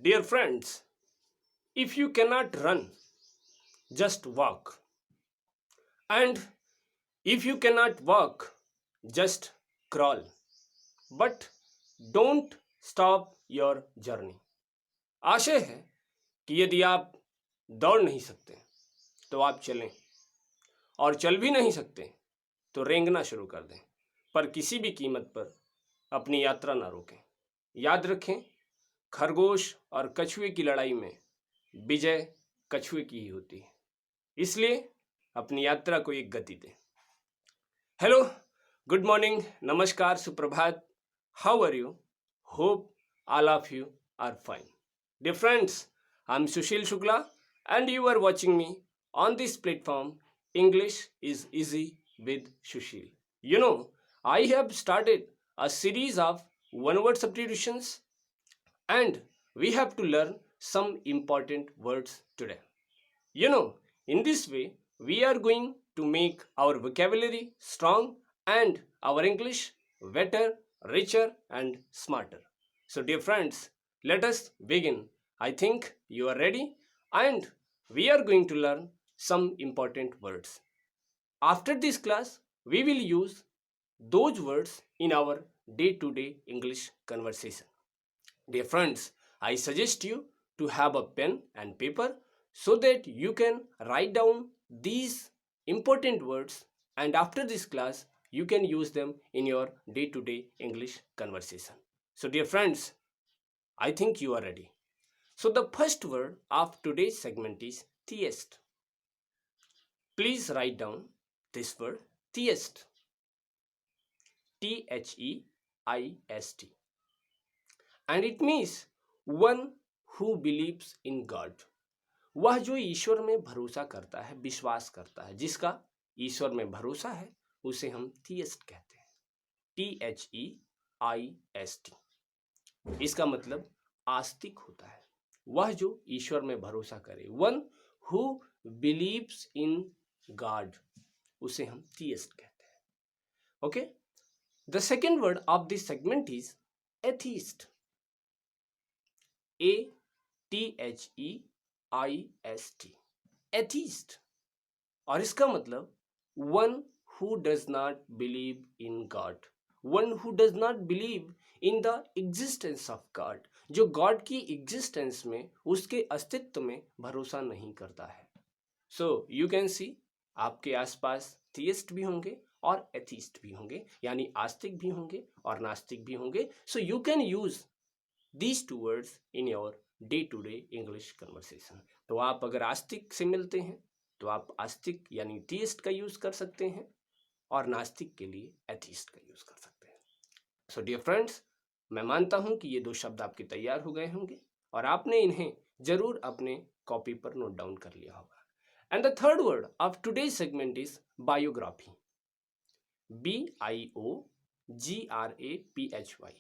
Dear friends, if you cannot run, just walk. And if you cannot walk, just crawl. But don't stop your journey. आशय है कि यदि आप दौड़ नहीं सकते तो आप चलें, और चल भी नहीं सकते तो रेंगना शुरू कर दें, पर किसी भी कीमत पर अपनी यात्रा ना रोकें। याद रखें, खरगोश और कछुए की लड़ाई में विजय कछुए की ही होती है। इसलिए अपनी यात्रा को एक गति दें। हेलो, गुड मॉर्निंग, नमस्कार, सुप्रभात। How are you? Hope all of you are fine. Dear friends, I'm Sushil Shukla and you are watching me on this platform English is Easy with Sushil. You know, I have started a series of one word substitutions and we have to learn some important words today. You know, in this way, we are going to make our vocabulary strong and our English better, richer, and smarter. So, dear friends, let us begin. I think you are ready, and we are going to learn some important words. After this class, we will use those words in our day to day English conversation. Dear friends, I suggest you to have a pen and paper so that you can write down these important words, and after this class you can use them in your day to day English conversation. So dear friends, I think you are ready. So the first word of today's segment is theist. Please write down this word theist. Theist. And it means one who believes in God. वह जो ईश्वर में भरोसा करता है, विश्वास करता है, जिसका ईश्वर में भरोसा है, उसे हम थियस्ट कहते हैं। Theist. इसका मतलब आस्तिक होता है, वह जो ईश्वर में भरोसा करे। One who believes in God, उसे हम थियस्ट कहते हैं। Okay, the second word of this segment is atheist. ATHEIST, atheist, और इसका मतलब one who does not believe in God, one who does not believe in the existence of God, जो God की existence में, उसके अस्तित्व में भरोसा नहीं करता है। सो यू कैन सी, आपके आसपास थियस्ट भी होंगे और एथीस्ट भी होंगे, यानी आस्तिक भी होंगे और नास्तिक भी होंगे। So you can use these two words in your day to day English conversation. तो आप अगर आस्तिक से मिलते हैं तो आप आस्तिक यानी theist का यूज कर सकते हैं, और नास्तिक के लिए एथीस्ट का यूज कर सकते हैं। सो डियर फ्रेंड्स, मैं मानता हूं कि ये दो शब्द आपके तैयार हो गए होंगे और आपने इन्हें जरूर अपने कॉपी पर नोट डाउन कर लिया होगा। And the third word of today's segment is biography. BIOGRAPHY.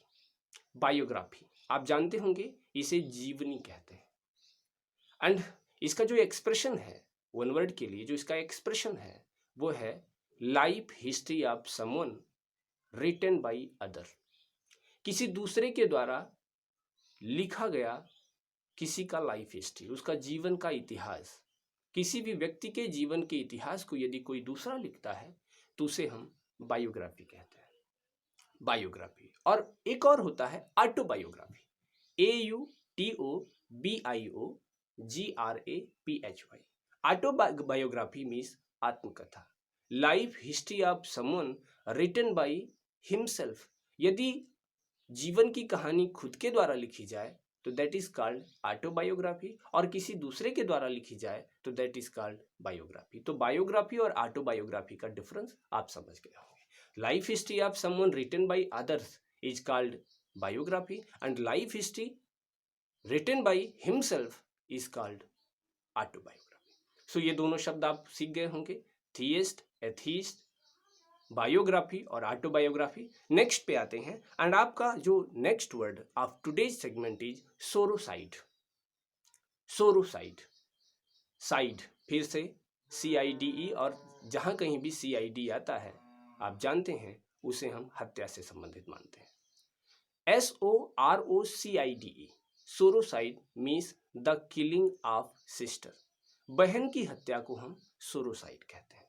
Biography, आप जानते होंगे इसे जीवनी कहते हैं। एंड इसका जो एक्सप्रेशन है, वन वर्ड के लिए जो इसका एक्सप्रेशन है, वो है life history of someone written by other. किसी दूसरे के द्वारा लिखा गया किसी का लाइफ हिस्ट्री, उसका जीवन का इतिहास, किसी भी व्यक्ति के जीवन के इतिहास को यदि कोई दूसरा लिखता है तो उसे हम बायोग्राफी कहते हैं। बायोग्राफी। और एक और होता है ऑटोबायोग्राफी. AUTOBIOGRAPHY. ऑटोबायोग्राफी मीन्स आत्मकथा, life history of someone written by himself. यदि जीवन की कहानी खुद के द्वारा लिखी जाए तो दैट इज कॉल्ड ऑटोबायोग्राफी, और किसी दूसरे के द्वारा लिखी जाए तो दैट इज कॉल्ड बायोग्राफी. तो बायोग्राफी और ऑटोबायोग्राफी का डिफरेंस आप समझ गए होंगे. Life history of someone written by others is called biography, and life history written by himself is called autobiography. So ये दोनों शब्द आप सीख गए होंगे, theist, atheist, बायोग्राफी और ऑटोबायोग्राफी. नेक्स्ट पे आते हैं, एंड आपका जो next word of today's segment is sororicide. Sororicide, cide फिर से CIDE, और जहां कहीं भी CID आता है आप जानते हैं उसे हम हत्या से संबंधित मानते हैं. SOROCIDE, suicide means the killing of sister. बहन की हत्या को हम सुसाइड कहते हैं।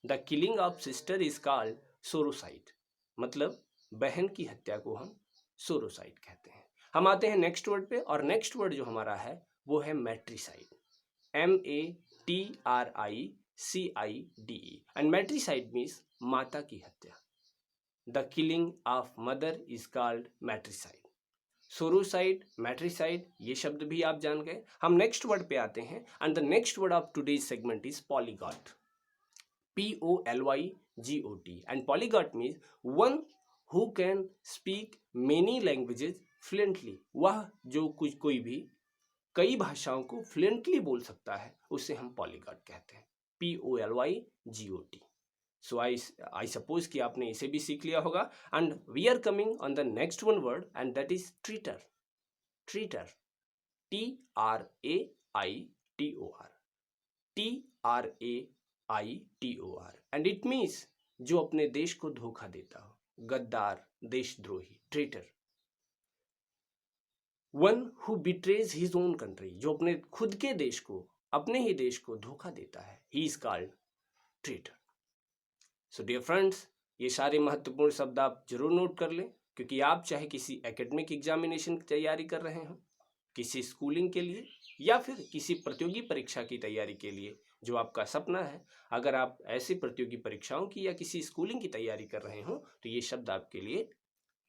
The killing of sister is called suicide, मतलब बहन की हत्या को हम सुसाइड कहते हैं। हम आते हैं नेक्स्ट वर्ड पे, और नेक्स्ट वर्ड जो हमारा है वो है matricide. MATRICIDE, and matricide means माता की हत्या। The killing of mother is called matricide. Suicide, matricide, ये शब्द भी आप जान गए। हम नेक्स्ट वर्ड पे आते हैं, and the next word of today's segment is polyglot. POLYGOT, and polyglot means one who can speak many languages fluently. वह जो कोई भी कई भाषाओं को फ्लुएंटली बोल सकता है, उसे हम पॉलीगॉट कहते हैं। POLYGOT। सो आई सपोज कि आपने इसे भी सीख लिया होगा, and we are coming on the next one word, and that is traitor. Traitor, TRAITOR, TRAITOR, and it means जो अपने देश को धोखा देता हो, गद्दार, देशद्रोही, traitor. One who betrays his own country, जो अपने खुद के देश को, अपने ही देश को धोखा देता है, he is called traitor. So dear friends, ये सारे महत्वपूर्ण शब्द आप जरूर नोट कर लें, क्योंकि आप चाहे किसी एकेडमिक एग्जामिनेशन की तैयारी कर रहे हो, किसी स्कूलिंग के लिए, या फिर किसी प्रतियोगी परीक्षा की तैयारी के लिए जो आपका सपना है, अगर आप ऐसी प्रतियोगी परीक्षाओं की या किसी स्कूलिंग की तैयारी कर रहे हो, तो ये शब्द आपके लिए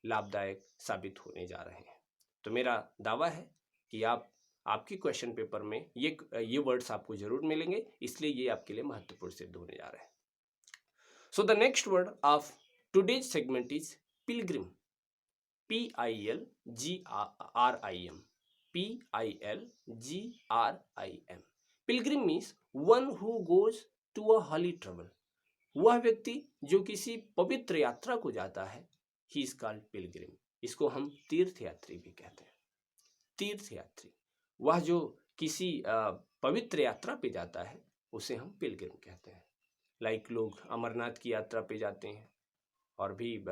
लाभदायक साबित होने जा रहे हैं। तो मेरा दावा है कि आपके क्वेश्चन पेपर में ये वर्ड्स आपको जरूर मिलेंगे, इसलिए ये आपके लिए महत्वपूर्ण सिद्ध होने जा रहे हैं। So the next word of today's segment is pilgrim. PILGRIM, PILGRIM। Pilgrim means one who goes to a holy travel. वह व्यक्ति जो किसी पवित्र यात्रा को जाता है, ही इज कॉल्ड पिलग्रिम। इसको हम तीर्थयात्री भी कहते हैं। तीर्थयात्री, वह जो किसी पवित्र यात्रा पे जाता है, उसे हम पिलग्रिम कहते हैं। लाइक लोग अमरनाथ की यात्रा पे जाते हैं, और भी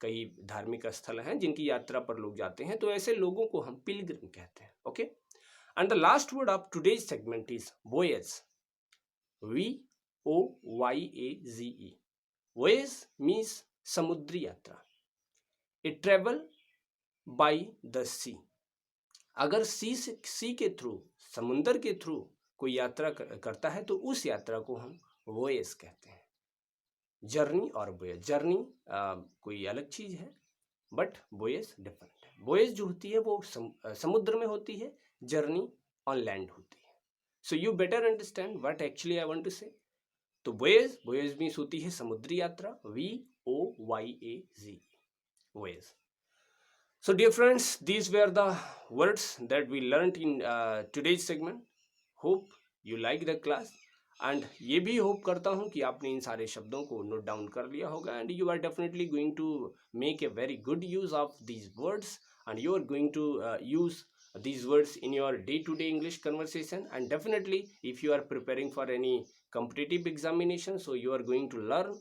कई धार्मिक स्थल हैं जिनकी यात्रा पर लोग जाते हैं, तो ऐसे लोगों को हम पिलग्रिम कहते हैं। Okay, and the last word of today's segment is voyage. VOYAGE। Voyage means समुद्री यात्रा। A travel by the sea. अगर सी के थ्रू, समुद्र के थ्रू कोई यात्रा करता है, तो उस यात्रा को हम वोयेज कहते हैं। जर्नी और वोयेज, जर्नी कोई अलग चीज है, बट वोयेज डिफरेंट है। वोयेज जो होती है वो समुद्र में होती है, जर्नी ऑन लैंड होती है। So you better understand what actually I want to say. तो वोयेज मीन्स होती है समुद्री यात्रा, VOYAGE, वोयेज। So dear friends, these were the words that we learnt in today's segment. Hope you like the class, and ये भी hope करता हूँ कि आपने इन सारे शब्दों को नोट डाउन कर लिया होगा, and you are definitely going to make a very good use of these words, and you are going to use these words in your day-to-day English conversation. And definitely if you are preparing for any competitive examination, so you are going to learn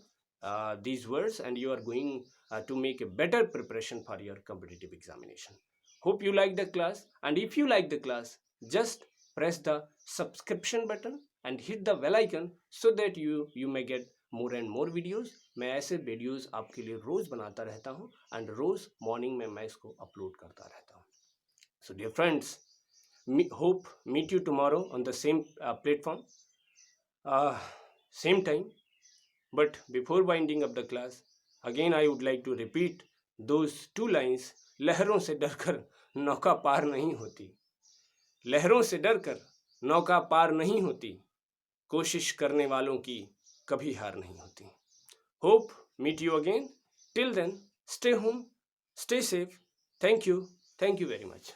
these words, and you are going to make a better preparation for your competitive examination. Hope you like the class, and if you like the class, just press the subscription button and hit the bell icon so that you may get more and more videos. मैं ऐसे videos आपके लिए रोज बनाता रहता हूँ, and rose morning में मैं इसको अपलोड करता रहता हूँ. So dear friends, hope meet you tomorrow on the same platform, same time. But before winding up the class, again I would like to repeat those two lines. लहरों से डरकर नौका पार नहीं होती, लहरों से डरकर नौका पार नहीं होती, कोशिश करने वालों की कभी हार नहीं होती. Hope meet you again. Till then, stay home, stay safe. Thank you very much.